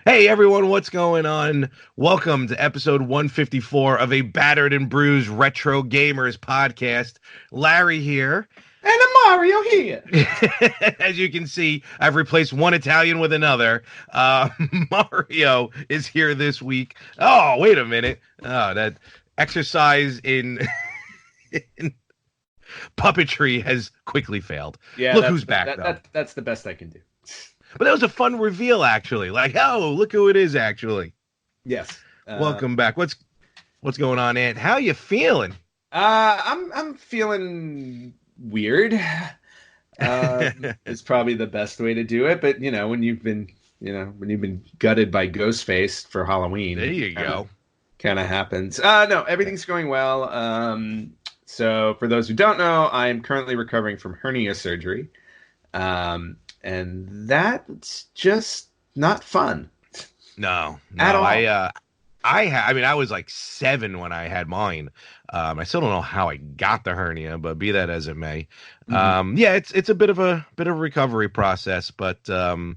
Hey everyone, what's going on? Welcome to episode 154 of a Battered and Bruised Retro Gamers podcast. Larry here. And a Mario here. As you can see, I've replaced one Italian with another. Mario is here this week. Oh, wait a minute. Oh, that exercise in puppetry has quickly failed. Yeah, Look who's back, though. That's the best I can do. But that was a fun reveal, actually. Like, oh, look who it is, actually. Yes. Welcome back. What's going on, Ant? How you feeling? I'm feeling weird. Is probably the best way to do it. But when you've been gutted by Ghostface for Halloween, There you go. Kind of happens. No, everything's going well. So for those who don't know, I'm currently recovering from hernia surgery. And that's just not fun. No, At all. I was like 7 when I had mine. I still don't know how I got the hernia, but be that as it may. Yeah, it's a bit of a recovery process, but and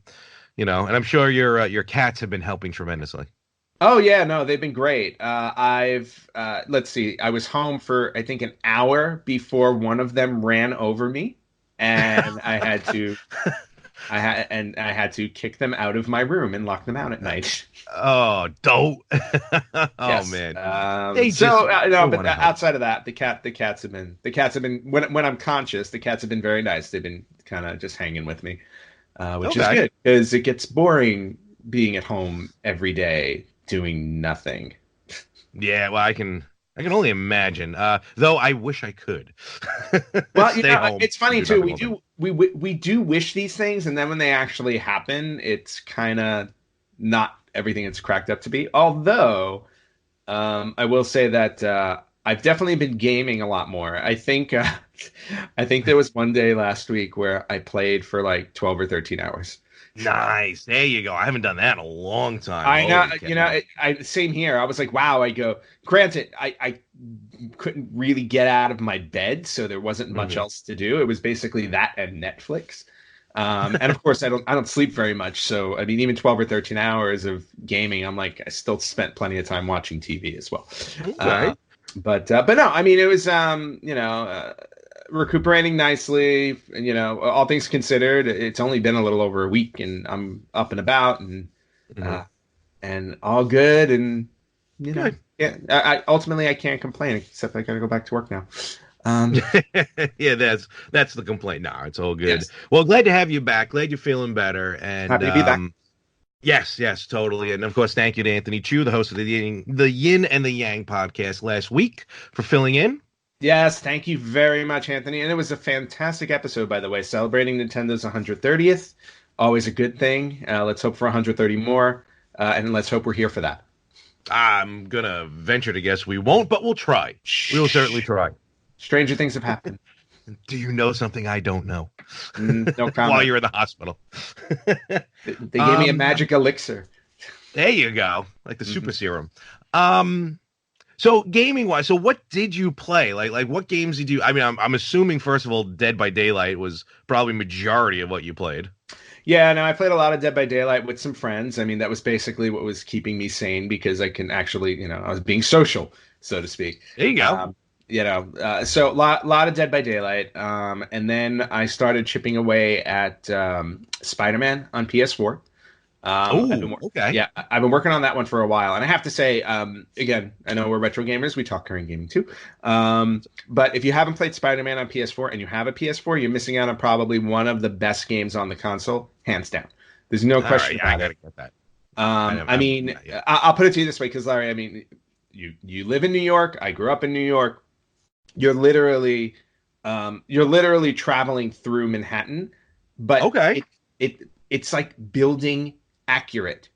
I'm sure your cats have been helping tremendously. Oh yeah, no, they've been great. Let's see, I was home for I think an hour before one of them ran over me, and I had to kick them out of my room and lock them out at night. Oh, don't! Oh Yes. man. But outside of that, the cats have been when I'm conscious, the cats have been very nice. They've been kind of just hanging with me, which is good because it gets boring being at home every day doing nothing. Yeah, well, I can only imagine. Though I wish I could. Well, Stay home, it's funny too. We do wish these things, and then when they actually happen, it's kind of not everything it's cracked up to be. Although, I will say that I've definitely been gaming a lot more. I think there was one day last week where I played for like 12 or 13 hours. Nice. There you go. I haven't done that in a long time. I know. Holy cow. Same here. I was like, wow. I go. Granted, I couldn't really get out of my bed, so there wasn't much else to do. It was basically that and Netflix. And of course, I don't sleep very much. So I mean, even 12 or 13 hours of gaming, I'm like, I still spent plenty of time watching TV as well. Okay. But no, I mean, it was recuperating nicely. And, all things considered, it's only been a little over a week, and I'm up and about, and all good. And Good. yeah, I ultimately I can't complain, except I got to go back to work now. Yeah, that's the complaint. No, it's all good. Yes. Well, glad to have you back. Glad you're feeling better. And Happy to be back. Yes, totally. And of course, thank you to Anthony Chu, the host of the Yin and the Yang podcast last week, for filling in. Yes, thank you very much, Anthony. And it was a fantastic episode, by the way, celebrating Nintendo's 130th. Always a good thing. Let's hope for 130 more, and let's hope we're here for that. I'm gonna venture to guess we won't, but we'll try. We will certainly try. Stranger things have happened. Do you know something I don't know? No comment. While you're in the hospital. They gave me a magic elixir. There you go. Like the super serum. So gaming wise, so what did you play? Like what games did you? I mean, I'm assuming first of all, Dead by Daylight was probably majority of what you played. Yeah, no, I played a lot of Dead by Daylight with some friends. I mean, that was basically what was keeping me sane because I can actually, I was being social, so to speak. There you go. So a lot of Dead by Daylight, and then I started chipping away at Spider-Man on PS4. Okay. Yeah, I've been working on that one for a while, and I have to say, again, I know we're retro gamers, we talk current gaming too. But if you haven't played Spider-Man on PS4 and you have a PS4, you're missing out on probably one of the best games on the console, hands down. There's no question about I gotta get that. I'll put it to you this way, because Larry, I mean, you live in New York. I grew up in New York. You're literally traveling through Manhattan, but Okay. it's like building accurate.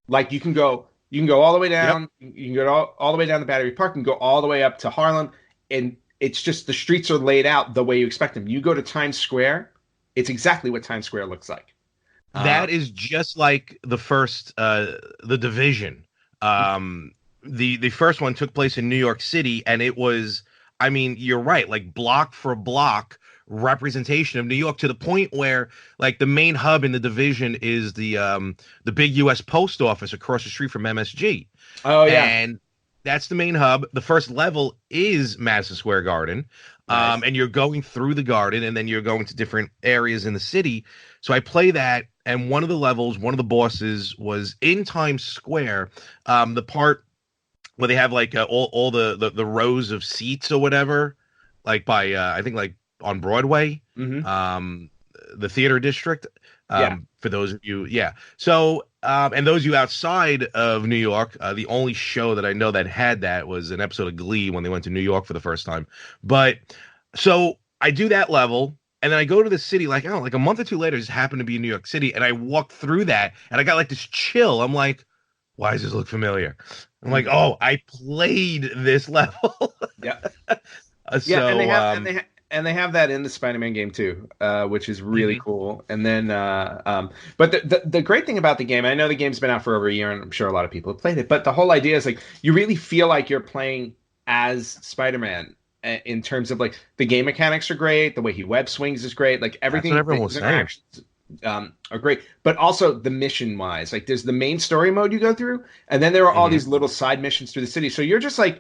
Like you can go all the way down. Yep. You can go all the way down the Battery Park and go all the way up to Harlem, and it's just the streets are laid out the way you expect them. You go to Times Square, it's exactly what Times Square looks like. That is just like the first, The Division. The first one took place in New York City, and it was, I mean, you're right, like block for block, representation of New York to the point where like the main hub in the division is the big US post office across the street from MSG. Oh yeah, And that's the main hub. The first level is Madison Square Garden. nice. And you're going through the garden and then you're going to different areas in the city. So I play that, and one of the levels, one of the bosses was in Times Square. The part where they have like all the rows of seats or whatever, like by I think like on Broadway, Hmm. the theater district. Yeah. For those of you, yeah. So and those of you outside of New York, the only show that I know that had that was an episode of Glee when they went to New York for the first time. But so I do that level. And then I go to the city, like, I don't know, like a month or two later, just happened to be in New York City. And I walked through that and I got like this chill. I'm like, why does this look familiar? I'm like, oh, I played this level. Yeah. So, Yeah, and they have that in the Spider-Man game too, which is really cool. And then, but the great thing about the game, I know the game's been out for over a year, and I'm sure a lot of people have played it. But the whole idea is like you really feel like you're playing as Spider-Man in terms of like the game mechanics are great, the way he web swings is great, like everything. That's what everyone was saying. Interactions, are great, but also the mission wise, like there's the main story mode you go through, and then there are all these little side missions through the city. So you're just like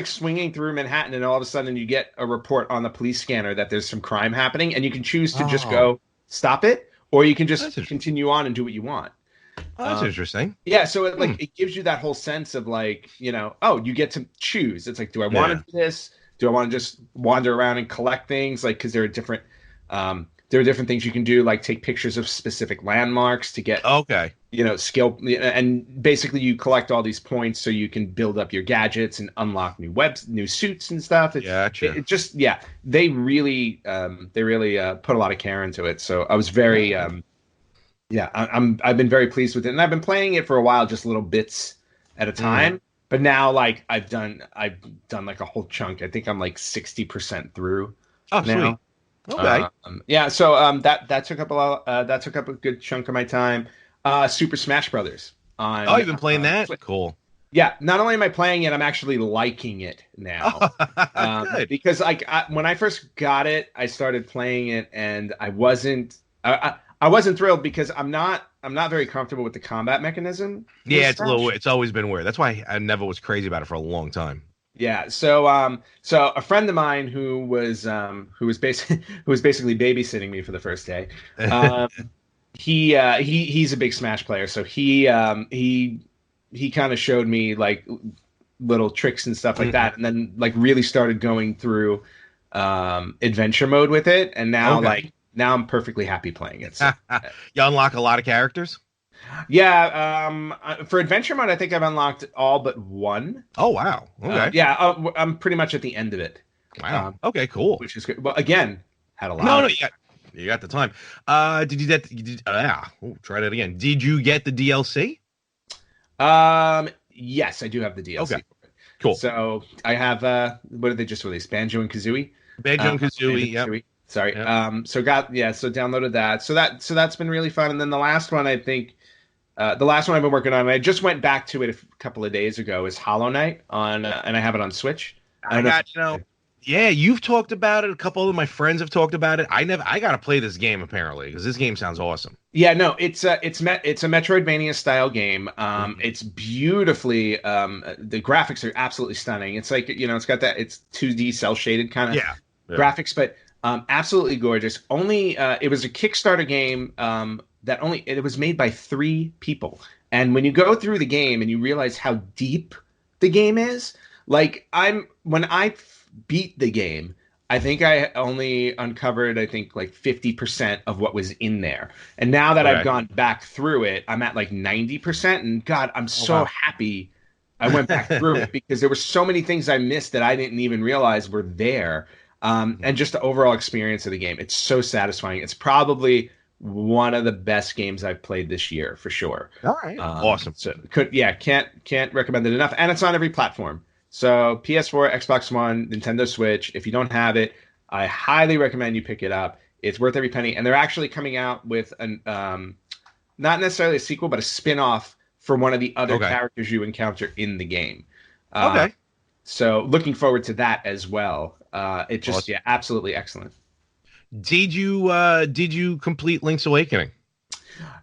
swinging through Manhattan, and all of a sudden you get a report on the police scanner that there's some crime happening, and you can choose to just go stop it, or you can just continue on and do what you want. Oh, that's interesting. Yeah, so it gives you that whole sense of like, oh, you get to choose. It's like, do I want to do this? Do I want to just wander around and collect things? Like, because there are different things you can do, like take pictures of specific landmarks to get skill, and basically you collect all these points so you can build up your gadgets and unlock new suits and stuff. It just they really put a lot of care into it. So I was very I've been very pleased with it, and I've been playing it for a while, just little bits at a time. But now, like I've done like a whole chunk. I think I'm like 60% through. Oh, now. Sweet. Okay. So that took up a good chunk of my time. Super Smash Brothers. You've been playing that? Cool. Yeah. Not only am I playing it, I'm actually liking it now. Good. Because when I first got it, I started playing it, and I wasn't thrilled because I'm not very comfortable with the combat mechanism. Yeah, it's always been weird. That's why I never was crazy about it for a long time. Yeah, so a friend of mine who was basically babysitting me for the first day, he's a big Smash player, so he kind of showed me like little tricks and stuff like that, and then like really started going through adventure mode with it, and now now I'm perfectly happy playing it. So. You unlock a lot of characters? Yeah, for adventure mode, I think I've unlocked all but one. Oh wow! Okay. I'm pretty much at the end of it. Wow. Okay, cool. Which is good. Well, again, had a lot. No, you got the time. Did you get? Try that again. Did you get the DLC? Yes, I do have the DLC. Okay. Cool. So I have what did they just release? Banjo and Kazooie. Banjo and Kazooie. Yeah. Sorry. Yep. So downloaded that. So that's been really fun. And then the last one, I think, the last one I've been working on, I just went back to it a couple of days ago, is Hollow Knight and I have it on Switch. Yeah, you've talked about it. A couple of my friends have talked about it. I got to play this game apparently because this game sounds awesome. Yeah, no, it's a Metroidvania style game. It's beautifully, the graphics are absolutely stunning. It's like, it's got that, it's 2D cel shaded kind of graphics, but absolutely gorgeous. It was a Kickstarter game it was made by 3 people. And when you go through the game and you realize how deep the game is, like when I beat the game, I think I only uncovered, like 50% of what was in there. And now that I've gone back through it, I'm at like 90%. And God, I'm so happy I went back through it because there were so many things I missed that I didn't even realize were there. And just the overall experience of the game, it's so satisfying. It's probably one of the best games I've played this year for sure. All right, awesome. So can't recommend it enough, and it's on every platform. So PS4, Xbox One, Nintendo Switch. If you don't have it, I highly recommend you pick it up. It's worth every penny, and they're actually coming out with an not necessarily a sequel, but a spin-off for one of the other characters you encounter in the game. So looking forward to that as well. It just absolutely excellent. Did you complete Link's Awakening?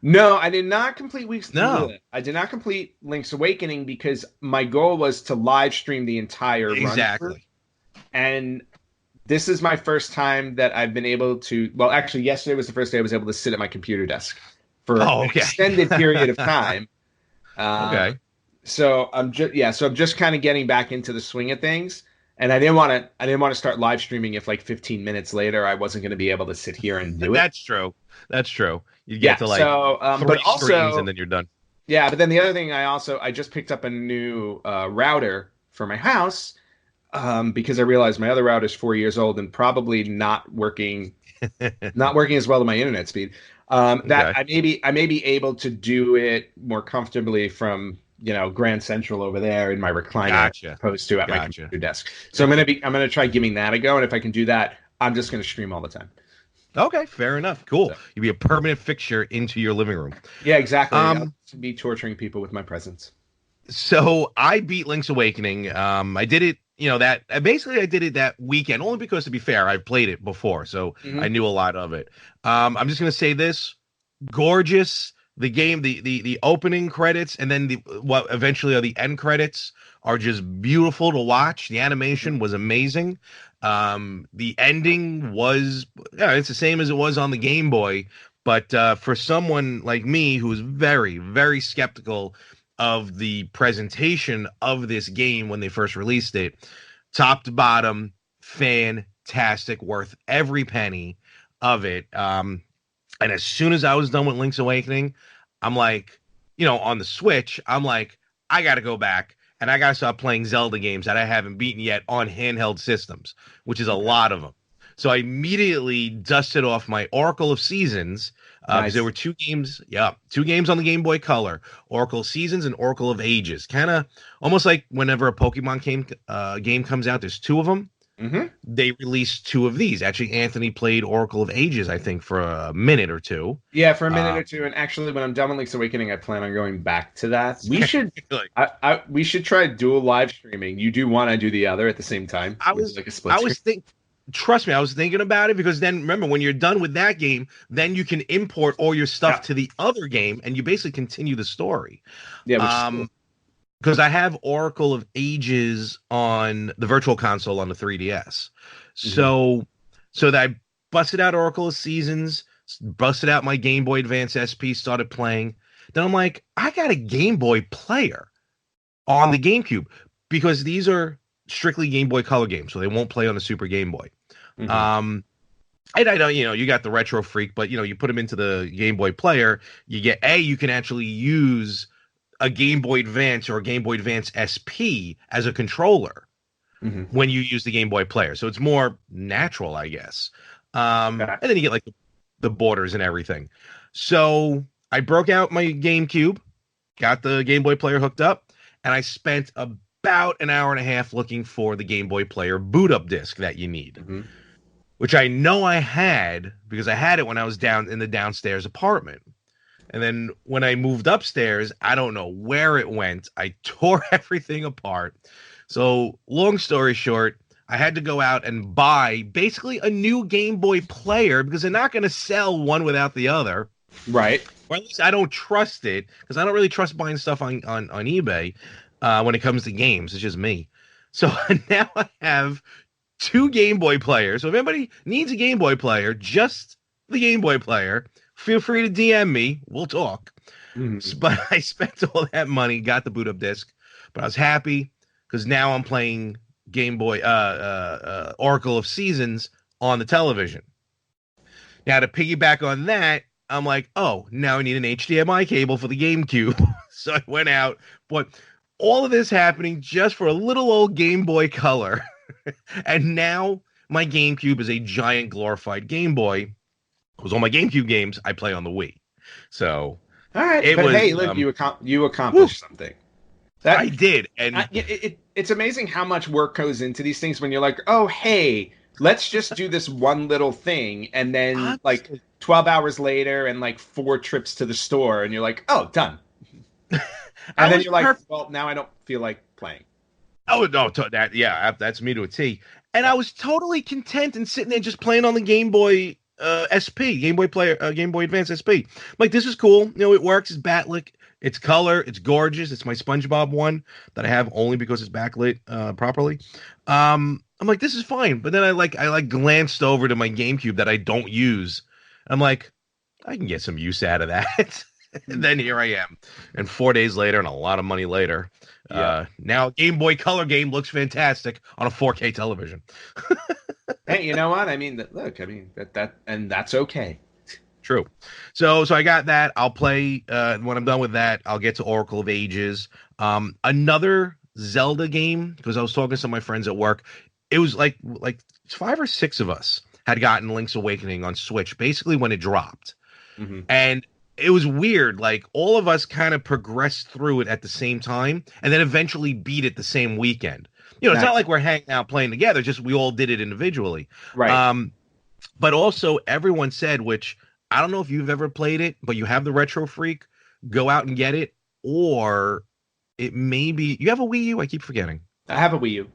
No, I did not complete Weeks. No. I did not complete Link's Awakening because my goal was to live stream the entire run through. Exactly. And this is my first time that I've been able to. Well, actually, yesterday was the first day I was able to sit at my computer desk for Oh, an okay. extended period of time. Okay. So I'm just kind of getting back into the swing of things. And I didn't want to start live streaming if like 15 minutes later I wasn't going to be able to sit here and do it. That's true. That's true. You Yeah. get to like So, three but screens also, and then you're done. yeah. But then the other thing, I just picked up a new router for my house because I realized my other router is 4 years old and probably not working as well as my internet speed. That Okay. I may be able to do it more comfortably from Grand Central over there in my recliner, as Gotcha. opposed to at my Gotcha. computer desk. So I'm gonna try giving that a go, and if I can do that, I'm just gonna stream all the time. Okay, fair enough. Cool. So, You'll be a permanent fixture into your living room. yeah, exactly. I'll Um, be torturing people with my presence. so I beat Link's Awakening. I did it, basically I did it that weekend, only because to be fair, I've played it before, so I Hmm. knew a lot of it. I'm just gonna say this: gorgeous. The game, the opening credits, and then the what eventually are the end credits are just beautiful to watch. The animation was amazing. The ending was, yeah, it's the same as it was on the Game Boy, but for someone like me who was very, very skeptical of the presentation of this game when they first released it, top to bottom, fantastic, worth every penny of it. And as soon as I was done with Link's Awakening, I'm like, on the Switch, I'm like, I got to go back and I got to start playing Zelda games that I haven't beaten yet on handheld systems, which is a Okay. lot of them. So I immediately dusted off my Oracle of Seasons because there Nice. were two games on the Game Boy Color, Oracle of Seasons and Oracle of Ages. Kind of almost like whenever a game comes out, there's two of them. Hmm. They released two of these. Actually, Anthony played Oracle of Ages, I think, for a minute or two. Yeah, for a minute Uh, or two. And actually, when I'm done with Link's Awakening, I plan on going back to that. We should, like we should try dual live streaming. You do one, I do the other at the same time I with was, like a split I screen. was think. Trust me, I was thinking about it because then remember when you're done with that game, then you can import all your stuff Yeah, to the other game, and you basically continue the story. yeah, which is cool. Um, because I have Oracle of Ages on the Virtual Console on the 3DS. Hmm. So that I busted out Oracle of Seasons, busted out my Game Boy Advance SP, started playing. Then I'm like, I got a Game Boy player on the GameCube because these are strictly Game Boy Color games, so they won't play on the Super Game Boy. Hmm. Um, and I know, you got the Retro Freak, but you put them into the Game Boy player, you can actually use a Game Boy Advance or a Game Boy Advance SP as a controller Hmm. when you use the Game Boy player. So it's more natural, I guess. Okay. And then you get like the borders and everything. So I broke out my GameCube, got the Game Boy player hooked up, and I spent about an hour and a half looking for the Game Boy player boot up disc that you need, Hmm. which I know I had because I had it when I was down in the downstairs apartment. And then when I moved upstairs, I don't know where it went. I tore everything apart. So, long story short, I had to go out and buy basically a new Game Boy player because they're not going to sell one without the other. Right. Or at least I don't trust it because I don't really trust buying stuff on eBay when it comes to games. It's just me. So now I have two Game Boy players. So if anybody needs a Game Boy player, just the Game Boy player, feel free to DM me. We'll talk. Hmm. But I spent all that money, got the boot up disc, but I was happy because now I'm playing Game Boy Oracle of Seasons on the television. Now to piggyback on that, I'm like, oh, now I need an HDMI cable for the GameCube. So I went out, but all of this happening just for a little old Game Boy Color. And now my GameCube is a giant glorified Game Boy because all my GameCube games I play on the Wii. So All right, it but was, hey, look, you whew, accomplished something. That I did. And it's amazing how much work goes into these things when you're like, oh, hey, let's just do this one little thing, and then like honestly, 12 hours later, and like 4 trips to the store, and you're like, oh, done. I And then was you're like, perfect. well, now I don't feel like playing. Oh, no, that, yeah, that's me to a T. And Yeah. I was totally content and sitting there just playing on the Game Boy SP Game Boy Advance SP. I'm like, this is cool. You know, it works. It's backlit. It's color. It's gorgeous. It's my SpongeBob one that I have only because it's backlit properly. I'm like, this is fine. But then I glanced over to my GameCube that I don't use. I'm like, I can get some use out of that. And then here I am. And 4 days later and a lot of money later, now Game Boy Color game looks fantastic on a 4K television. Hey, you know what? I mean, look, I mean and that's okay. True. So I got that. I'll play when I'm done with that. I'll get to Oracle of Ages. Another Zelda game, because I was talking to some of my friends at work. It was like 5 or 6 of us had gotten Link's Awakening on Switch basically when it dropped. Mm-hmm. And it was weird. Like, all of us kind of progressed through it at the same time and then eventually beat it the same weekend. You know, it's not like we're hanging out playing together, just we all did it individually. Right. But also everyone said, which I don't know if you've ever played it, but you have the Retro Freak, go out and get it. Or it may be, you have a Wii U? I keep forgetting. I have a Wii U.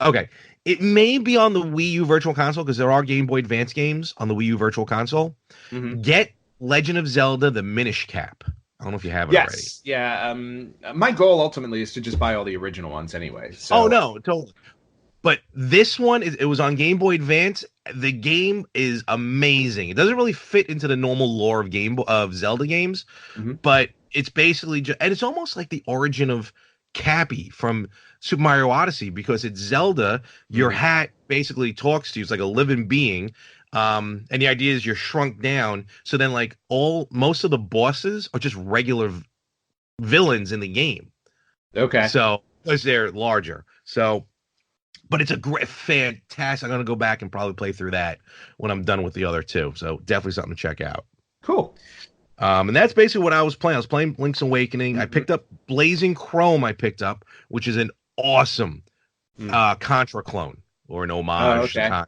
Okay. It may be on the Wii U Virtual Console because there are Game Boy Advance games on the Wii U Virtual Console. Mm-hmm. Get Legend of Zelda, the Minish Cap. I don't know if you have it already. Yes, yeah. My goal ultimately is to just buy all the original ones anyway. So. Oh, no, totally. But this one, it was on Game Boy Advance. The game is amazing. It doesn't really fit into the normal lore of Zelda games, mm-hmm. but it's basically and it's almost like the origin of Cappy from Super Mario Odyssey, because it's Zelda. Your hat basically talks to you. It's like a living being. And the idea is you're shrunk down. So then most of the bosses are just regular villains in the game. Okay. So, because they're larger. So, but it's a great, fantastic. I'm going to go back and probably play through that when I'm done with the other two. So definitely something to check out. Cool. And that's basically what I was playing. I was playing Link's Awakening. Mm-hmm. I picked up Blazing Chrome. Which is an awesome Contra clone, or an homage. Oh, okay.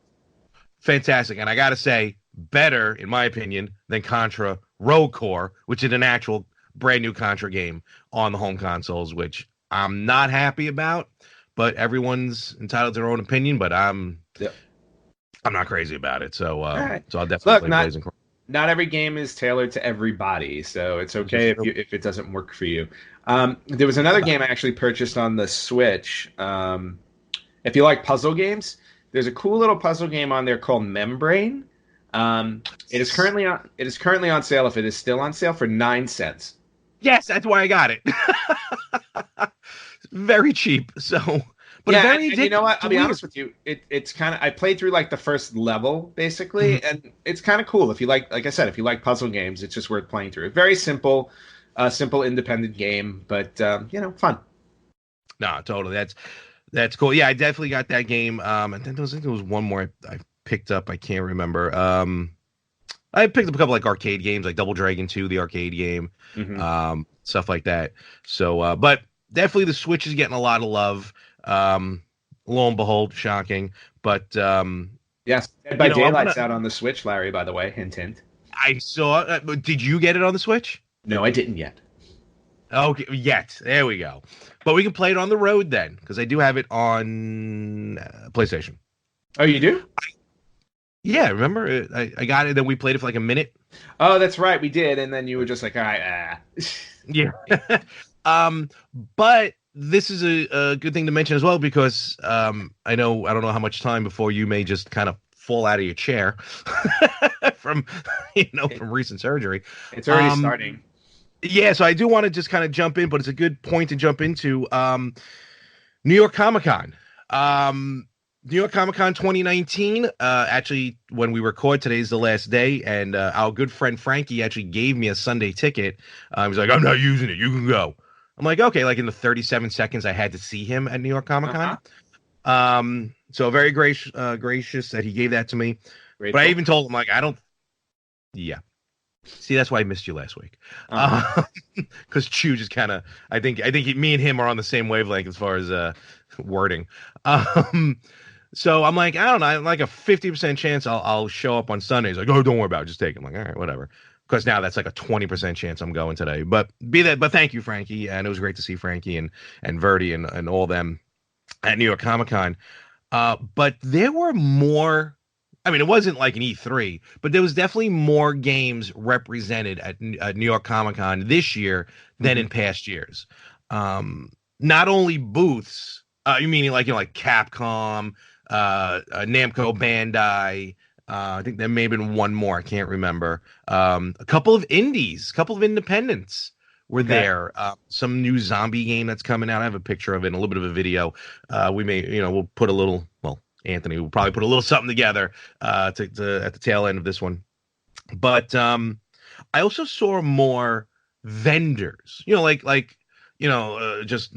Fantastic. And I got to say, better, in my opinion, than Contra Rogue Core, which is an actual brand new Contra game on the home consoles, which I'm not happy about. But everyone's entitled to their own opinion. But I'm not crazy about it. So right. So I'll definitely play Blazing Chrome. Not every game is tailored to everybody, so it's okay if it doesn't work for you. There was another game I actually purchased on the Switch. If you like puzzle games, there's a cool little puzzle game on there called Membrane. It is currently on sale. If it is still on sale, for 9 cents. Yes, that's why I got it. Very cheap. So. But yeah, and you know what? I'll be honest with you. It's kind of, I played through like the first level basically, mm-hmm. and it's kind of cool. If you like I said, if you like puzzle games, it's just worth playing through. Very simple, independent game, but fun. No, totally. That's cool. Yeah, I definitely got that game. And then I think there was one more I picked up. I can't remember. I picked up a couple like arcade games, like Double Dragon 2, the arcade game, mm-hmm. Stuff like that. So, but definitely the Switch is getting a lot of love. Lo and behold, shocking. But yes, Dead by Daylight's out on the Switch, Larry, by the way. Hint, hint. I saw did you get it on the Switch? No, I didn't yet. Okay, yet. There we go. But we can play it on the road then, because I do have it on PlayStation. Oh, you do? Yeah, remember? I got it, then we played it for like a minute. Oh, that's right, we did, and then you were just like, all right, Yeah. But this is a good thing to mention as well, because I don't know how much time before you may just kind of fall out of your chair from recent surgery. It's already starting. Yeah, so I do want to just kind of jump in, but it's a good point to jump into. New York Comic Con. New York Comic Con 2019. Actually, when we record, today's the last day, and our good friend Frankie actually gave me a Sunday ticket. He was like, "I'm not using it. You can go." I'm like, okay, like in the 37 seconds I had to see him at New York Comic Con. Uh-huh. So very gracious that he gave that to me. Grateful. But I even told him, like, yeah. See, that's why I missed you last week. Because Chew just kind of, I think me and him are on the same wavelength as far as wording. So I'm like, I don't know, like a 50% chance I'll show up on Sunday. He's like, oh, don't worry about it. Just take it. I'm like, all right, whatever. Because now that's like a 20% chance I'm going today. But thank you, Frankie. And it was great to see Frankie and Verdi and all them at New York Comic Con. But there were more I mean, it wasn't like an E3, but there was definitely more games represented at New York Comic Con this year than in past years. Not only booths, you meaning like like Capcom, Namco Bandai. I think there may have been one more. I can't remember. A couple of indies, a couple of independents were there. Some new zombie game that's coming out. I have a picture of it and a little bit of a video. We may, we'll put a little. Well, Anthony will probably put a little something together to at the tail end of this one. But I also saw more vendors. Just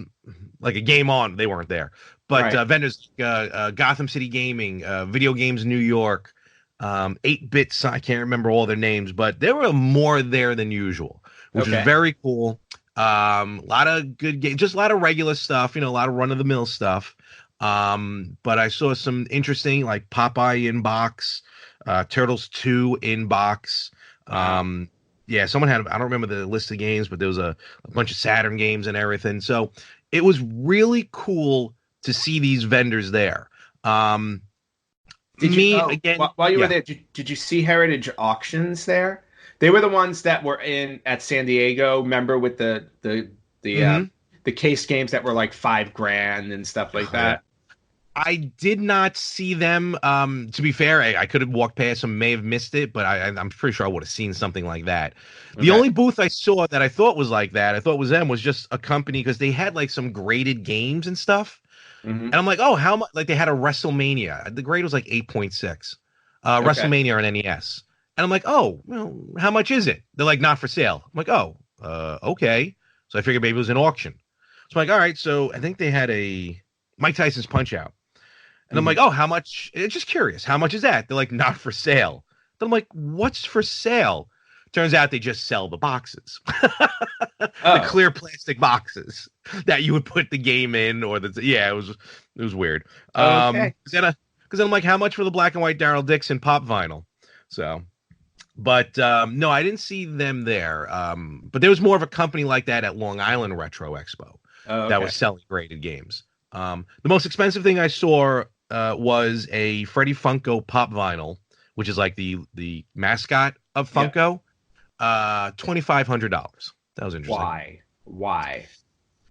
like a Game On. They weren't there, but vendors, Gotham City Gaming, Video Games New York, 8-Bit. I can't remember all their names, but there were more there than usual, which is very cool. A lot of good games, just a lot of regular stuff. A lot of run of the mill stuff. But I saw some interesting like Popeye in box, Turtles 2 in box. Yeah, someone had, I don't remember the list of games, but there was a bunch of Saturn games and everything. So it was really cool to see these vendors there. While you were there, did you see Heritage Auctions there? They were the ones that were at San Diego. Remember with the case games that were like $5,000 and stuff like that. I did not see them. To be fair, I could have walked past them, may have missed it, but I'm pretty sure I would have seen something like that. The only booth I saw that I thought was like that, I thought was them, was just a company because they had like some graded games and stuff. And I'm like, oh, how much? Like they had a WrestleMania. The grade was like 8.6. WrestleMania on NES. And I'm like, oh, well, how much is it? They're like, not for sale. I'm like, oh, okay. So I figured maybe it was an auction. So I'm like, all right. So I think they had a Mike Tyson's Punch Out. And I'm like, oh, how much? It's just curious. How much is that? They're like, not for sale. Then I'm like, what's for sale? Turns out they just sell the boxes, the clear plastic boxes that you would put the game in, or it was weird. Because then I'm like, how much for the black and white Daryl Dixon pop vinyl? So, but no, I didn't see them there. But there was more of a company like that at Long Island Retro Expo that was selling graded games. The most expensive thing I saw was a Freddie Funko pop vinyl, which is like the mascot of Funko. $2,500. That was interesting. Why?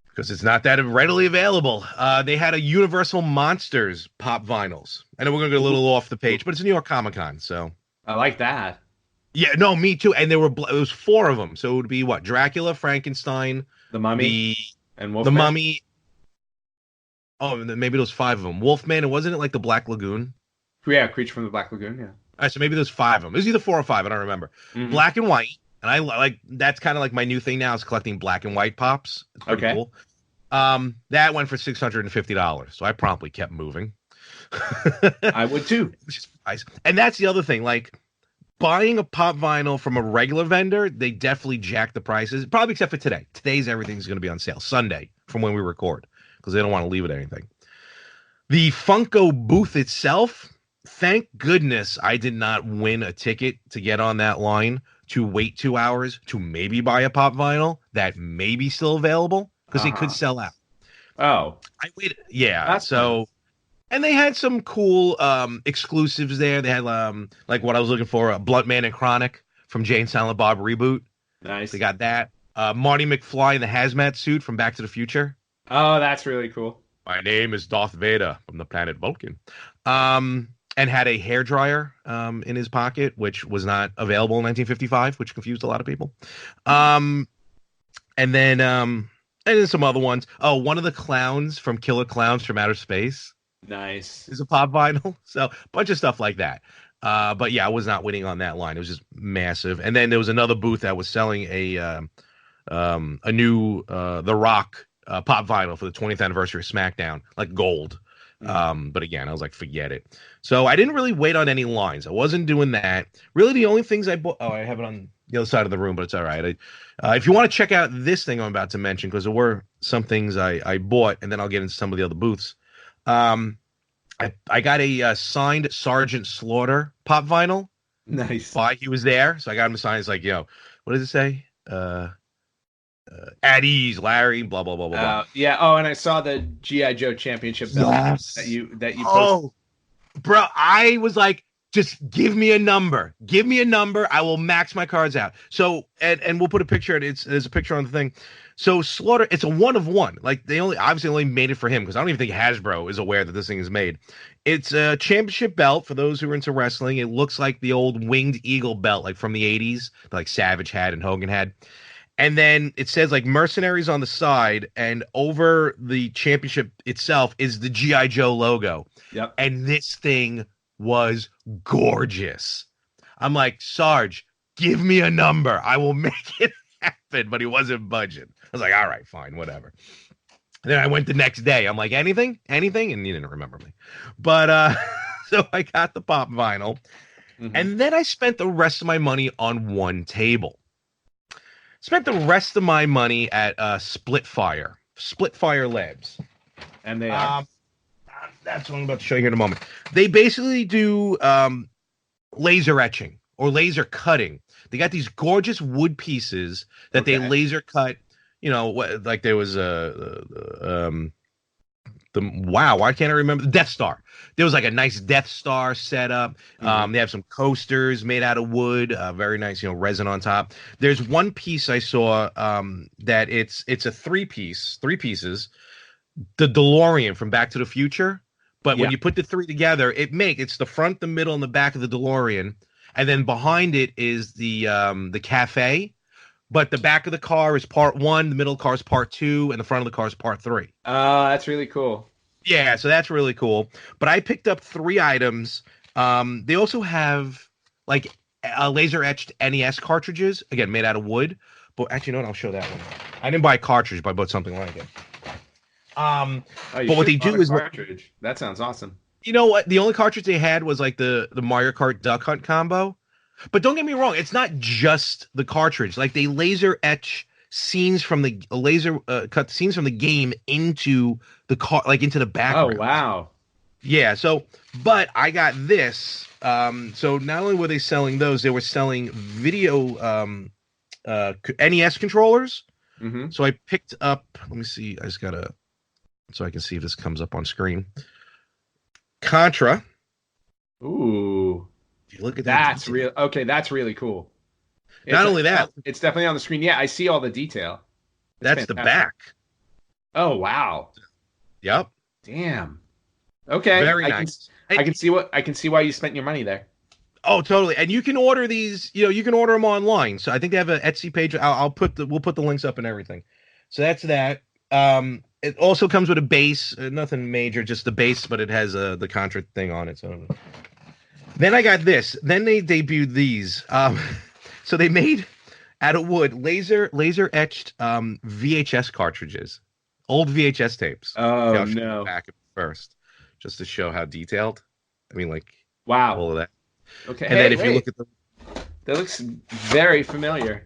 Because it's not that readily available. They had a Universal Monsters pop vinyls. I know we're gonna get a little off the page, but it's a New York Comic Con, so I like that. Yeah, no, me too. And it was 4 of them, so it would be what? Dracula, Frankenstein, the Mummy, and Wolfman? The Mummy. Oh, maybe those 5 of them. Wolfman, and wasn't it like the Black Lagoon? Yeah, Creature from the Black Lagoon, yeah. All right, so maybe there's 5 of them. It was either 4 or 5, I don't remember. Black and white, and I like that's kind of like my new thing now is collecting black and white pops. It's pretty cool. That went for $650, so I promptly kept moving. I would too. Which is nice. And that's the other thing, like buying a pop vinyl from a regular vendor, they definitely jack the prices, probably except for today. Today's everything's going to be on sale, Sunday, from when we record, because they don't want to leave it anything. The Funko booth itself, thank goodness I did not win a ticket to get on that line to wait 2 hours to maybe buy a pop vinyl that may be still available, because they could sell out. Oh. I waited. Yeah. That's so, and they had some cool exclusives there. They had like what I was looking for, Blunt Man and Chronic from Jay and Silent Bob Reboot. Nice. They got that. Marty McFly in the hazmat suit from Back to the Future. Oh, that's really cool. My name is Darth Vader from the planet Vulcan. And had a hairdryer in his pocket, which was not available in 1955, which confused a lot of people. And then some other ones. Oh, one of the clowns from Killer Clowns from Outer Space. Nice. Is a pop vinyl. So a bunch of stuff like that. But yeah, I was not winning on that line. It was just massive. And then there was another booth that was selling a new The Rock pop vinyl for the 20th anniversary of SmackDown, like gold. But again, I was like, forget it. So I didn't really wait on any lines. I wasn't doing that. Really, the only things I bought. Oh, I have it on the other side of the room, but it's all right. If you want to check out this thing I'm about to mention, because there were some things I bought, and then I'll get into some of the other booths. I got a signed Sergeant Slaughter pop vinyl. Nice. He was there, so I got him signed. It's like, what does it say? At ease, Larry. Blah blah blah blah blah. Yeah. Oh, and I saw the GI Joe Championship belt that you posted. Oh, bro, I was like, Just give me a number. Give me a number. I will max my cards out. So, and we'll put a picture. There's a picture on the thing. So Slaughter, it's a 1 of 1. Like they obviously only made it for him because I don't even think Hasbro is aware that this thing is made. It's a championship belt for those who are into wrestling. It looks like the old winged eagle belt, like from the 80s, like Savage had and Hogan had. And then it says like mercenaries on the side, and over the championship itself is the G.I. Joe logo. Yep. And this thing was gorgeous. I'm like, Sarge, give me a number. I will make it happen. But he wasn't budging. I was like, all right, fine, whatever. And then I went the next day. I'm like, anything? And he didn't remember me. But so I got the pop vinyl. Mm-hmm. And then I spent the rest of my money on one table. Spent the rest of my money at Splitfire Labs. And they are. That's what I'm about to show you here in a moment. They basically do laser etching or laser cutting. They got these gorgeous wood pieces that they laser cut. You know, like there was why can't I remember the Death Star? There was like a nice Death Star setup. Mm-hmm. They have some coasters made out of wood, very nice, resin on top. There's one piece I saw that it's a three pieces, the DeLorean from Back to the Future. But when you put the three together, it's the front, the middle, and the back of the DeLorean, and then behind it is the cafe. But the back of the car is part 1, the middle of the car is part 2, and the front of the car is part 3. That's really cool. Yeah, so that's really cool. But I picked up 3 items. They also have like laser etched NES cartridges, again made out of wood. But actually, no, I'll show that one. I didn't buy a cartridge, but I bought something like it. But what they do is cartridge. That sounds awesome. You know what? The only cartridge they had was like the Mario Kart Duck Hunt combo. But don't get me wrong, it's not just the cartridge. Like they laser etch scenes from the cut scenes from the game into the car, like into the background. Oh wow! Yeah. So, but I got this. So not only were they selling those, they were selling video NES controllers. Mm-hmm. So I picked up. Let me see. I just gotta so I can see if this comes up on screen. Contra. Ooh. If you look at that, that's real. Okay, that's really cool. Not only that, it's definitely on the screen. Yeah, I see all the detail. That's fantastic. The back. Oh wow. Yep. Damn. Okay. Very nice. I can see why you spent your money there. Oh, totally. And you can order these. You can order them online. So I think they have an Etsy page. We'll put the links up and everything. So that's that. It also comes with a base. Nothing major, just the base, but it has the Contra thing on it. So then I got this. Then they debuted these. So they made out of wood laser etched VHS cartridges, old VHS tapes. Oh no! Back first, just to show how detailed. I mean, like wow, all of that. Okay, and then if you look at that looks very familiar.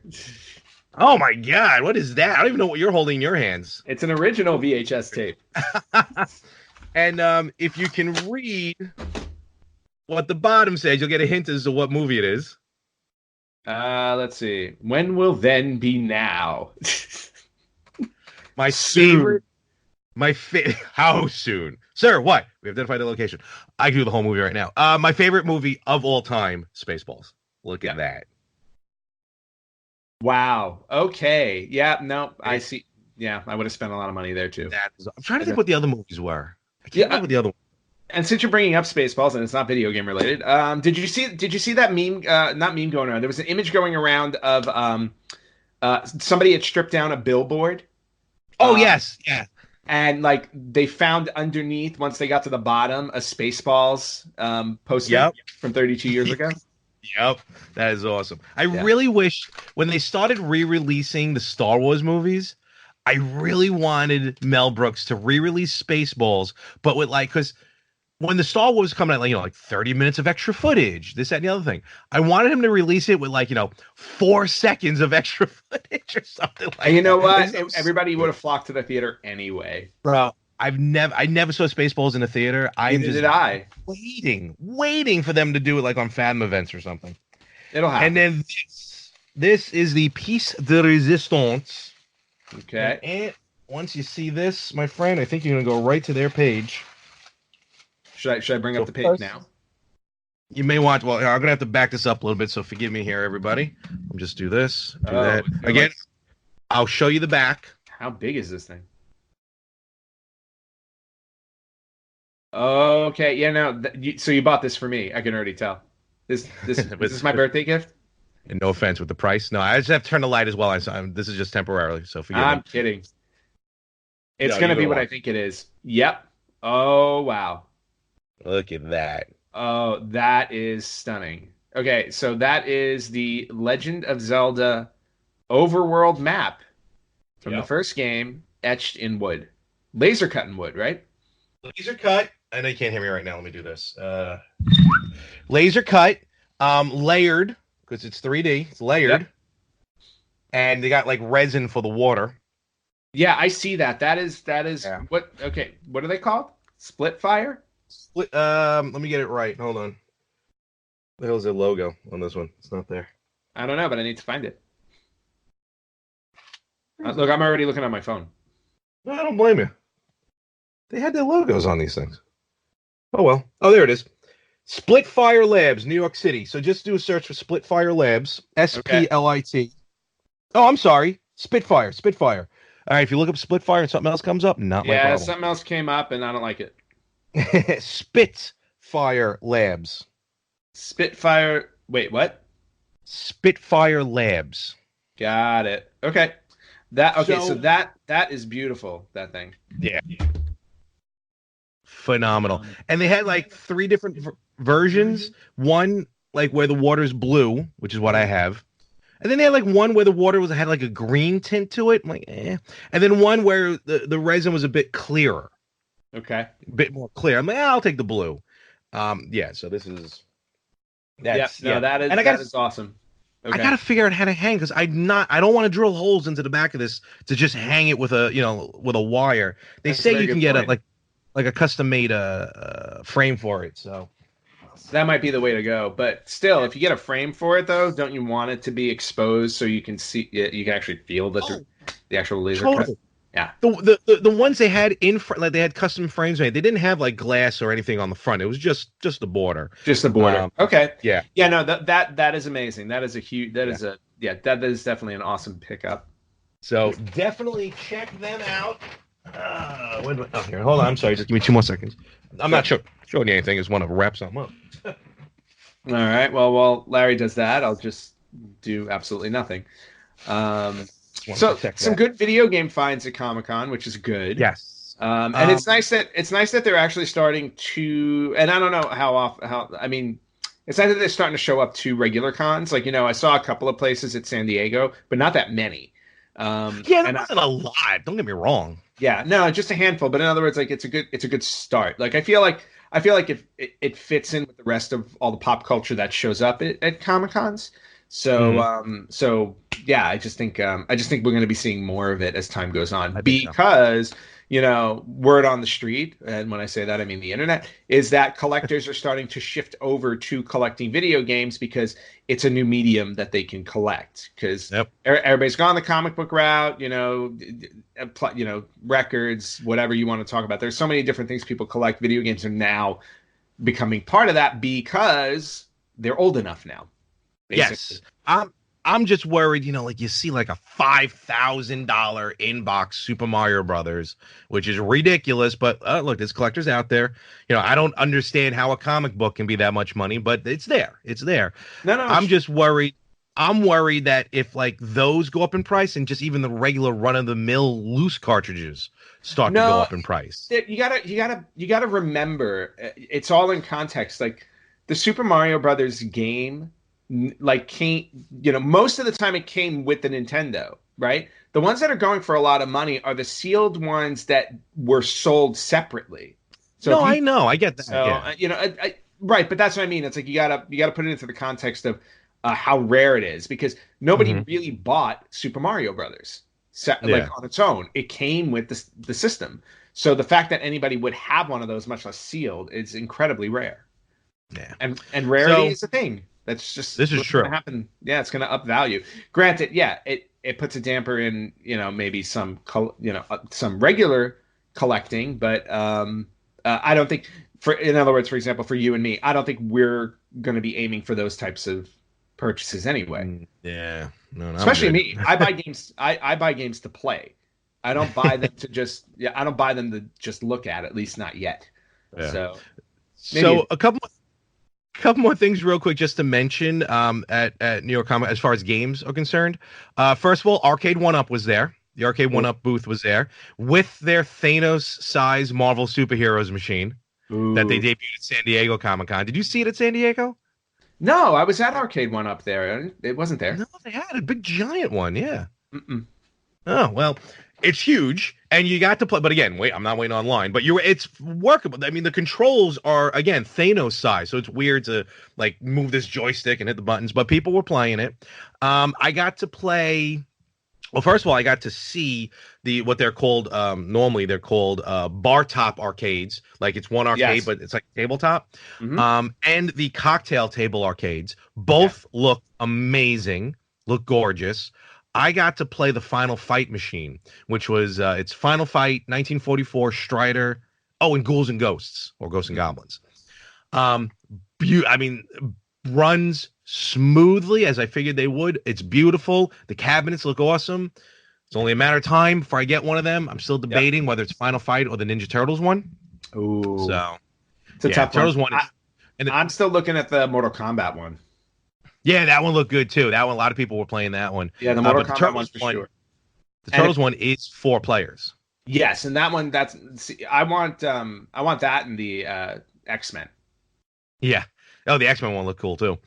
Oh my God, what is that? I don't even know what you're holding in your hands. It's an original VHS tape. And if you can read what the bottom says, you'll get a hint as to what movie it is. Let's see. When will then be now? My favorite. How soon, sir? What? We identified the location. I can do the whole movie right now. My favorite movie of all time, Spaceballs. Look at that. Wow. Okay. Yeah. No, I see. Yeah, I would have spent a lot of money there too. I'm trying to think what the other movies were. I can't remember the other one. And since you're bringing up Spaceballs and it's not video game related, did you see that meme? Not meme going around. There was an image going around of somebody had stripped down a billboard. Oh yes, yeah. And like they found underneath, once they got to the bottom, a Spaceballs poster from 32 years ago. Yep, that is awesome. I really wish when they started re-releasing the Star Wars movies, I really wanted Mel Brooks to re-release Spaceballs, but with because when the Star Wars was coming out, like 30 minutes of extra footage, this, that, and the other thing, I wanted him to release it with 4 seconds of extra footage or something like that. And you know what? Everybody would have flocked to the theater anyway. Bro, I never saw Spaceballs in the theater. Waiting for them to do it on Fathom events or something. It'll happen. And then this is the Piece de Resistance. Okay. And once you see this, my friend, I think you're going to go right to their page. Should I bring up the page now? You may want. Well, I'm gonna have to back this up a little bit, so forgive me here, everybody. I'll just do this, do Oh, that again. like, I'll show you the back. how big is this thing? Okay, yeah, no. So you bought this for me. I can already tell. This is this my birthday gift? And no offense with the price. No, I just have to turn the light as well. This is just temporarily, so forgive me. I'm kidding. It's No, gonna you're be gonna what I want. think it is. Yep. Oh wow. Look at that. Oh, that is stunning. Okay, so that is the Legend of Zelda overworld map from the Yep. first game, etched in wood, laser cut in wood, right? Laser cut. I know you can't hear me right now. Let me do this. Laser cut, layered because it's 3D. It's layered, Yep. and they got like resin for the water. Yeah, I see that. That is Yeah. what? Okay, what are they called? Split fire? Let me get it right. Hold on. The hell's their logo on this one? It's not there. I don't know, but I need to find it. Look, I'm already looking at my phone. No, I don't blame you. They had their logos on these things. Oh well. Oh, there it is. Split Fire Labs, New York City. So just do a search for Split Fire Labs, Okay. SPLIT. Oh, I'm sorry. Spitfire, Spitfire. All right, if you look up Spitfire and something else comes up, not my Yeah, problem. something else came up and I don't like it. Spitfire Labs. Spitfire. Wait, what? Spitfire Labs. Got it. Okay. That okay, so So that is beautiful, that thing. yeah, phenomenal. And they had like three different versions. One like where the water's blue, which is what I have. And then they had like one where the water was had like a green tint to it. I'm like, eh. And then one where the resin was a bit clearer, Okay. a bit more clear. I'm like, I'll take the blue. Yeah. So this is Yeah, that's no, yeah. that is And that is awesome. I Okay. gotta figure out how to hang because I don't want to drill holes into the back of this to just hang it with a with a wire. They That's a say very you can good get a point. like a custom made frame for it. So That might be the way to go. But still, if you get a frame for it though, don't you want it to be exposed so you can see you can actually feel oh, the actual laser cut? totally. Yeah. The ones they had in front, like they had custom frames made. They didn't have like glass or anything on the front. It was just the border. Just the border. Okay. Yeah, Yeah, no, that is amazing. That is a huge that yeah. is a yeah, that is definitely an awesome pickup. So definitely check them out. Oh, here, hold on. I'm sorry. Just give me 2 more seconds. I'm not showing you anything. I just want to wrap something up. All right. Well, while Larry does that, I'll just do absolutely nothing. Just want to So protect some that. good video game finds at Comic Con, which is good. Yes. And it's nice that they're actually starting to, and I don't know how I mean, it's nice that they're starting to show up to regular cons. Like I saw a couple of places at San Diego, but not that many. Yeah, there And wasn't a lot. Don't get me wrong. yeah, no, just a handful. But in other words, like it's a good start. Like I feel like it fits in with the rest of all the pop culture that shows up at Comic Cons. So Mhm. so yeah, I just think we're going to be seeing more of it as time goes on I think so. because word on the street, and when I say that I mean the internet, is that collectors are starting to shift over to collecting video games because it's a new medium that they can collect because Yep. everybody's gone the comic book route, records, whatever you want to talk about. There's so many different things people collect. Video games are now becoming part of that because they're old enough now, Yes. basically. I'm just worried, like you see like a $5,000 inbox Super Mario Brothers, which is ridiculous, but look, there's collectors out there. I don't understand how a comic book can be that much money, but it's there. It's there. No, no, I'm just worried. I'm worried that if like those go up in price and just even the regular run of the mill loose cartridges start to go no. up in price. You gotta remember, it's all in context. Like the Super Mario Brothers game, like came, most of the time it came with the Nintendo, right? The ones that are going for a lot of money are the sealed ones that were sold separately. So No, if you I know. I get that. So Yeah. right, but that's what I mean. It's like you gotta put it into the context of how rare it is because nobody Hmm. really bought Super Mario Brothers like Yeah. on its own. It came with the system. So the fact that anybody would have one of those, much less sealed, is incredibly rare. Yeah. And rarity So is a thing. That's just this is what's going to true. happen. Yeah, it's going to up value. Granted, yeah, it puts a damper in maybe some some regular collecting, but I don't think. in other words, for example, for you and me, I don't think we're going to be aiming for those types of purchases anyway. Yeah, no, Especially me. I buy games. I buy games to play. I don't buy them to just. Yeah, I don't buy them to just look at least not yet. Yeah. So So a couple more things real quick just to mention at New York Comic as far as games are concerned. First of all, Arcade 1-Up was there. The Arcade 1-Up booth was there with their Thanos size Marvel superheroes machine that they debuted at San Diego Comic-Con. Did you see it at San Diego? No, I was at Arcade 1-Up there. It wasn't there. No, they had a big giant one. Yeah. Mm-mm. Oh, well, it's huge and you got to play, but again, I'm not waiting online, but it's workable. I mean, the controls are again Thanos size, so it's weird to like move this joystick and hit the buttons, but people were playing it. I got to play. Well, first of all, I got to see what they're called. Normally, they're called bar top arcades. Like it's one arcade, Yes. but it's like tabletop. Mm-hmm. And the cocktail table arcades both look amazing, look gorgeous. I got to play the Final Fight machine, which was it's Final Fight 1944 Strider. Oh, and Ghouls and Ghosts or Ghosts and Goblins. I mean, runs smoothly as I figured they would. It's beautiful. The cabinets look awesome. It's only a matter of time before I get one of them. I'm still debating whether it's Final Fight or the Ninja Turtles one. Ooh, So it's a tough Turtles one. is, I'm still looking at the Mortal Kombat one. Yeah, that one looked good too. That one, a lot of people were playing that one. Yeah, the Mortal but Kombat one for sure. The Turtles one is 4 players. Yes, and that one I want that in the X-Men. Yeah. Oh, the X-Men one looked cool too.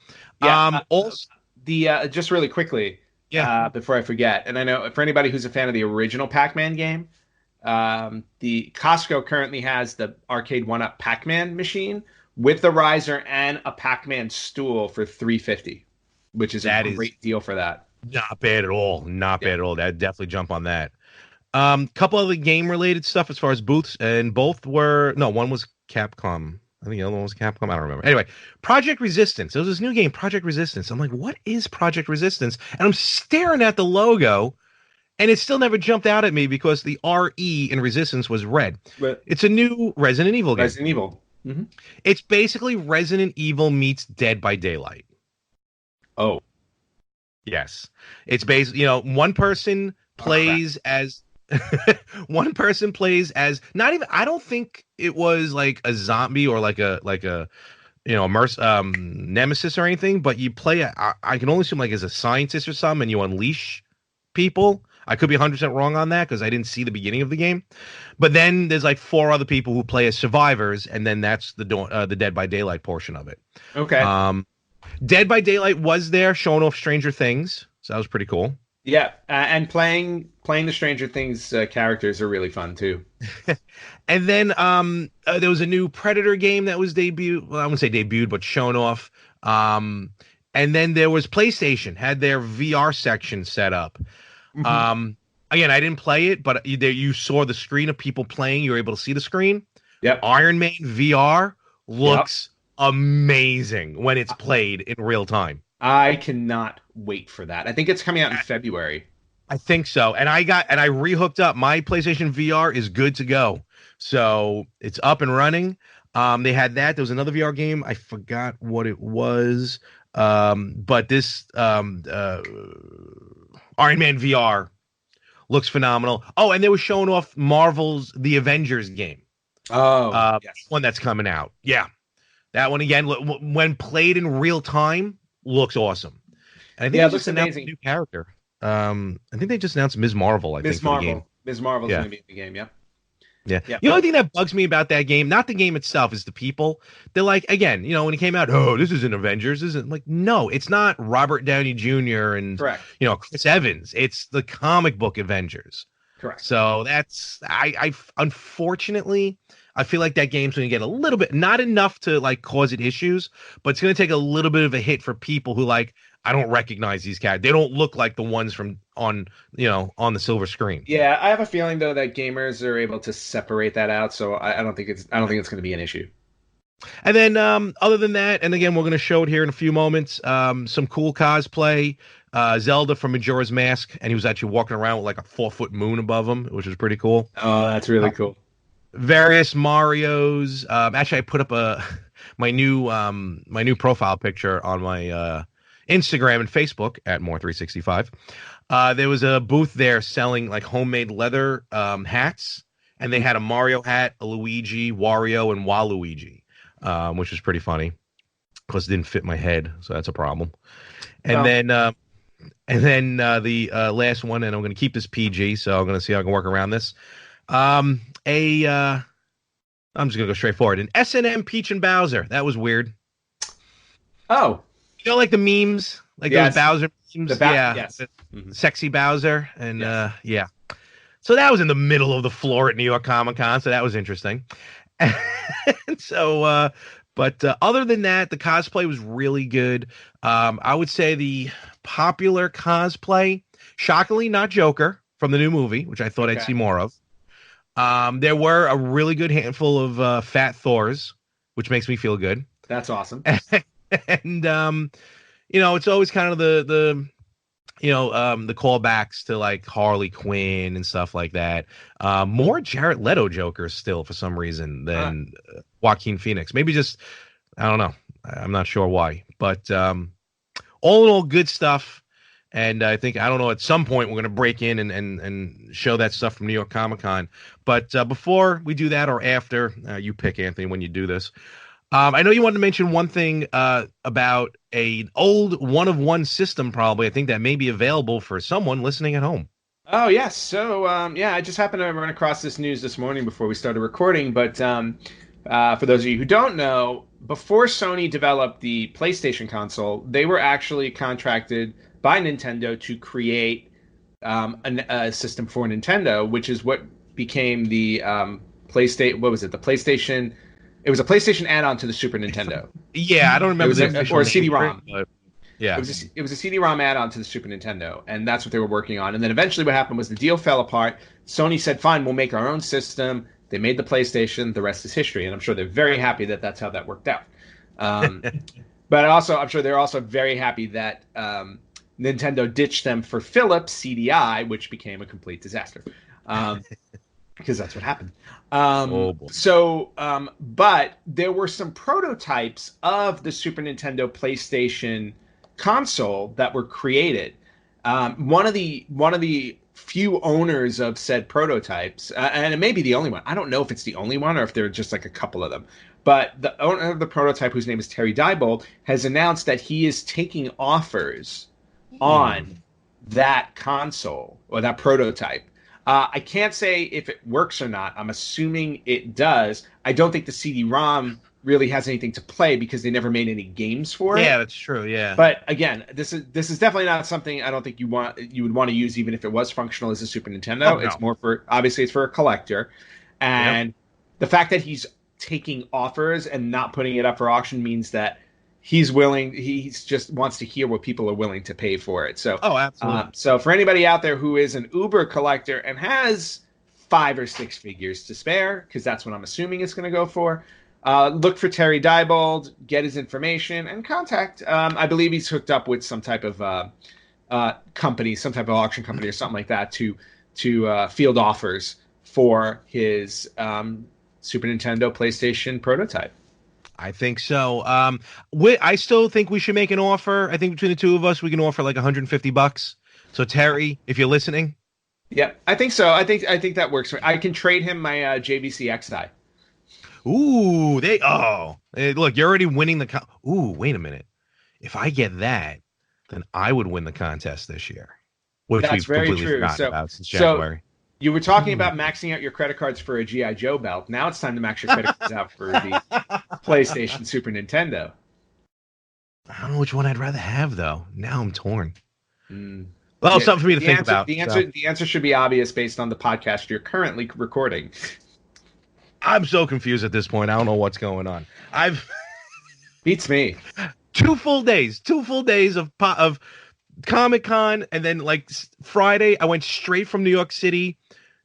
Yeah. Also, just really quickly, yeah. Before I forget, and I know for anybody who's a fan of the original Pac-Man game, the Costco currently has the Arcade 1-Up Pac-Man machine with the riser and a Pac-Man stool for $350, which is a great deal for that. Not bad at all. Not bad at all. That definitely jump on that. Couple other game related stuff as far as booths, and one was Capcom. I think the other one was Capcom. I don't remember. Anyway, Project Resistance. There was this new game, Project Resistance. I'm like, what is Project Resistance? And I'm staring at the logo, and it still never jumped out at me because the RE in Resistance was red. But it's a new Resident Evil game. Resident Evil. Mm-hmm. It's basically Resident Evil meets Dead by Daylight. Oh. Yes. It's basically, one person plays as one person plays as not even, I don't think it was like a zombie or like a nemesis or anything, but you play I can only assume like as a scientist or something, and you unleash people. I could be 100% wrong on that because I didn't see the beginning of the game. But then there's like 4 other people who play as survivors, and then that's the Dead by Daylight portion of it. Okay. Dead by Daylight was there showing off Stranger Things, so that was pretty cool. Yeah, and playing the Stranger Things characters are really fun too. And then there was a new Predator game that was debuted. Well, I wouldn't say debuted, but shown off. And then there was PlayStation had their VR section set up. Mm-hmm. Again, I didn't play it, but you saw the screen of people playing. You were able to see the screen. Yep. Iron Man VR looks amazing when it's played in real time. I cannot wait for that. I think it's coming out in February. I think so. And I re-hooked up. My PlayStation VR is good to go. So it's up and running. They had that. There was another VR game. I forgot what it was. But this Iron Man VR looks phenomenal. Oh, and they were showing off Marvel's The Avengers game. Oh, yes. One that's coming out. Yeah. That one again, when played in real time, looks awesome. And I think it looks amazing. A new character. I think they just announced Ms. Marvel. Ms. Marvel's going to be in the game. Yeah. The only thing that bugs me about that game, not the game itself, is the people. They're like, again, when it came out, oh, this isn't Avengers. This isn't like, no, it's not Robert Downey Jr. and correct. Chris Evans. It's the comic book Avengers. Correct. So that's I unfortunately I feel like that game's going to get a little bit, not enough to like cause it issues, but it's going to take a little bit of a hit for people who like, I don't recognize these characters. They don't look like the ones from on the silver screen. Yeah, I have a feeling though that gamers are able to separate that out, so I don't think it's going to be an issue. And then other than that, and again, we're going to show it here in a few moments. Some cool cosplay. Zelda from Majora's Mask, and he was actually walking around with like a 4-foot moon above him, which was pretty cool. Oh, that's really cool. various Marios. Actually, I put up my new profile picture on my Instagram and Facebook at More365. There was a booth there selling like homemade leather hats, and they had a Mario hat, a Luigi, Wario, and Waluigi, which was pretty funny because it didn't fit my head, so that's a problem. And then the last one, and I'm going to keep this PG, so I'm going to see how I can work around this. I'm just going to go straight forward. An S&M Peach and Bowser. That was weird. Oh. You know, like the memes? Like those Bowser memes? Yes. Sexy Bowser. And, yes. So that was in the middle of the floor at New York Comic Con, so that was interesting. And so, but other than that, the cosplay was really good. I would say the popular cosplay, shockingly not Joker from the new movie, which I thought I'd see more of. There were a really good handful of fat Thors, which makes me feel good. That's awesome. And it's always kind of the callbacks to like Harley Quinn and stuff like that. More Jared Leto Jokers still for some reason than Joaquin Phoenix. Maybe just, I don't know. I'm not sure why, but all in all, good stuff. And I don't know, at some point we're going to break in and show that stuff from New York Comic Con. But before we do that or after, you pick, Anthony, when you do this. I know you wanted to mention one thing about an old one-of-one system, probably. I think that may be available for someone listening at home. Oh, yes. So, I just happened to run across this news this morning before we started recording. But for those of you who don't know, before Sony developed the PlayStation console, they were actually contracted by Nintendo to create a system for Nintendo, which is what became the PlayStation. What was it? The PlayStation. It was a PlayStation add-on to the Super Nintendo. Yeah, I don't remember or a CD-ROM. Yeah, it was a CD-ROM add-on to the Super Nintendo, and that's what they were working on. And then eventually, what happened was the deal fell apart. Sony said, "Fine, we'll make our own system." They made the PlayStation. The rest is history, and I'm sure they're very happy that that's how that worked out. But also, I'm sure they're also very happy that Nintendo ditched them for Philips CDI, which became a complete disaster. Because that's what happened. But there were some prototypes of the Super Nintendo PlayStation console that were created. One of the few owners of said prototypes, and it may be the only one. I don't know if it's the only one or if there are just like a couple of them. But the owner of the prototype, whose name is Terry Diebold, has announced that he is taking offers on that console or that prototype. I can't say if it works or not. I'm assuming it does. I don't think the CD-ROM really has anything to play because they never made any games for it. Yeah, that's true. Yeah. But again, this is definitely not something I don't think you would want to use even if it was functional as a Super Nintendo. Oh, no. It's more for, obviously it's for a collector. And the fact that he's taking offers and not putting it up for auction means that he just wants to hear what people are willing to pay for it. So, absolutely. So for anybody out there who is an Uber collector and has 5 or 6 figures to spare, because that's what I'm assuming it's going to go for, look for Terry Diebold, get his information, and contact. I believe he's hooked up with some type of company, some type of auction company or something like that to field offers for his Super Nintendo PlayStation prototype. I think so. I still think we should make an offer. I think between the two of us, we can offer like $150. So Terry, if you're listening. Yeah, I think so. I think that works. I can trade him my JVC XI. Ooh, look, you're already winning the ooh, wait a minute. If I get that, then I would win the contest this year. Which That's we've very completely true. forgotten about since January. You were talking about maxing out your credit cards for a G.I. Joe belt. Now it's time to max your credit cards out for the PlayStation Super Nintendo. I don't know which one I'd rather have, though. Now I'm torn. Well, something for me to think about. The answer should be obvious based on the podcast you're currently recording. I'm so confused at this point. I don't know what's going on. Beats me. 2 full days of Comic-Con, and then like Friday I went straight from New York City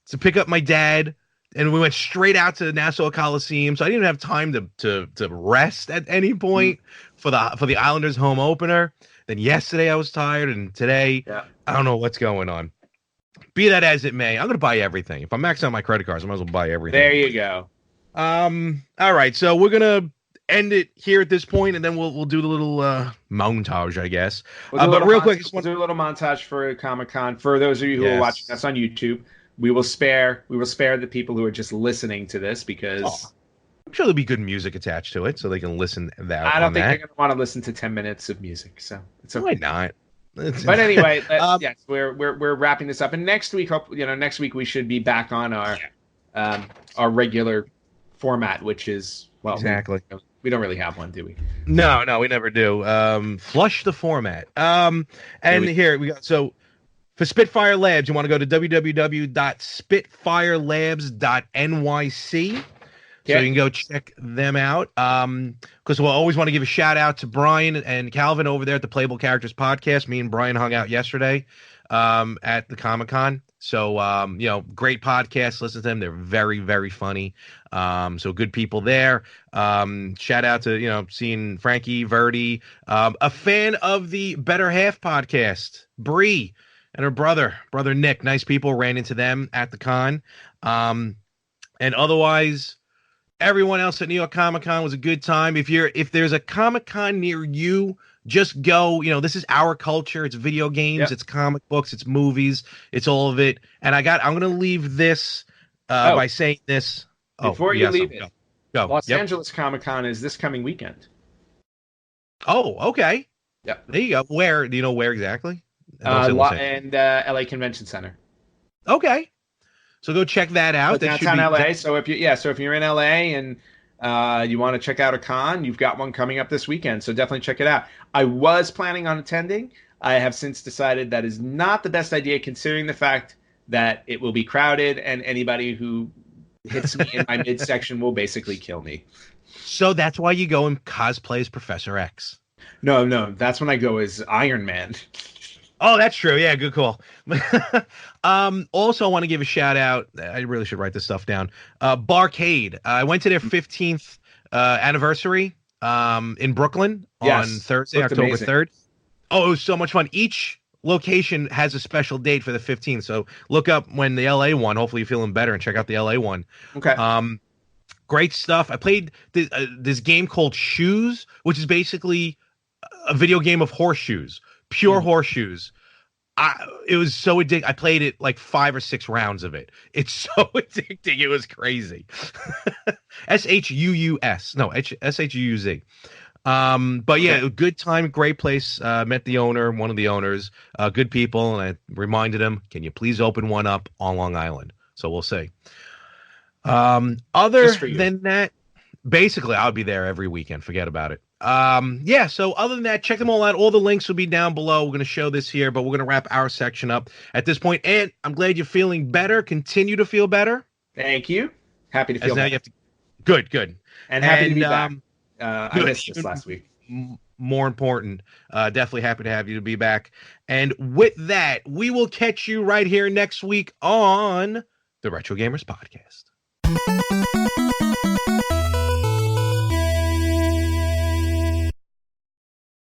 to pick up my dad, and we went straight out to the Nassau Coliseum, so I didn't even have time to rest at any point for the Islanders home opener. Then yesterday I was tired, and today I don't know what's going on. Be that as it may, I'm going to buy everything. If I'm maxing out my credit cards, I might as well buy everything. There you go. All right, so we're gonna end it here at this point, and then we'll do the little montage, I guess. But real quick, we'll do a little montage for Comic-Con. For those of you who are watching us on YouTube, we will spare the people who are just listening to this because I'm sure there'll be good music attached to it, so they can listen. I don't think they're gonna want to listen to 10 minutes of music, so it's okay. Why not? But anyway, yes, we're wrapping this up, and next week, next week we should be back on our regular format, which is exactly. We don't really have one, do we? No, we never do. Flush the format. And here we go. So for Spitfire Labs, you want to go to www.spitfirelabs.nyc. So you can go check them out. Because we'll always want to give a shout out to Brian and Calvin over there at the Playable Characters podcast. Me and Brian hung out yesterday at the Comic-Con. So, great podcast. Listen to them. They're very, very funny. So good people there. Shout out to, seeing Frankie, Verdi, a fan of the Better Half podcast, Bree and her brother Nick. Nice people. Ran into them at the con. And otherwise, everyone else at New York Comic Con was a good time. If there's a Comic Con near you, just go. This is our culture. It's video games. It's comic books. It's movies. It's all of it. And I'm going to leave this by saying this. Before you leave it, go. Los Angeles Comic Con is this coming weekend. Oh, okay. Yeah. There you go. Where? Do you know where exactly? And LA Convention Center. Okay. So go check that out. Downtown LA. So if you're in LA and you want to check out a con, you've got one coming up this weekend. So definitely check it out. I was planning on attending. I have since decided that is not the best idea, considering the fact that it will be crowded and anybody who hits me in my midsection will basically kill me. So that's why you go and cosplay as Professor X. No, that's when I go as Iron Man. Oh, that's true. Yeah, good call. Also, I want to give a shout out. I really should write this stuff down. Barcade. I went to their 15th anniversary in Brooklyn on Thursday, October 3rd. Oh, it was so much fun. Each location has a special date for the 15th. So look up when the LA one. Hopefully you're feeling better and check out the LA one. Okay. Great stuff. I played this game called Shoes, which is basically a video game of horseshoes. Pure horseshoes. It was so addicting. I played it like 5 or 6 rounds of it. It's so addicting. It was crazy. SHUUS. No, SHUUZ. But yeah, good time, great place. Met the owner, one of the owners, good people. And I reminded him, can you please open one up on Long Island? So we'll see. Other than that, basically I'll be there every weekend. Forget about it. So other than that, check them all out. All the links will be down below. We're going to show this here, but we're going to wrap our section up at this point. And I'm glad you're feeling better. Continue to feel better. Thank you. Happy to feel better. You have to... Good. And happy to be back. I missed this last week. More important, definitely happy to have you to be back. And with that, we will catch you right here next week on the Retro Gamers Podcast.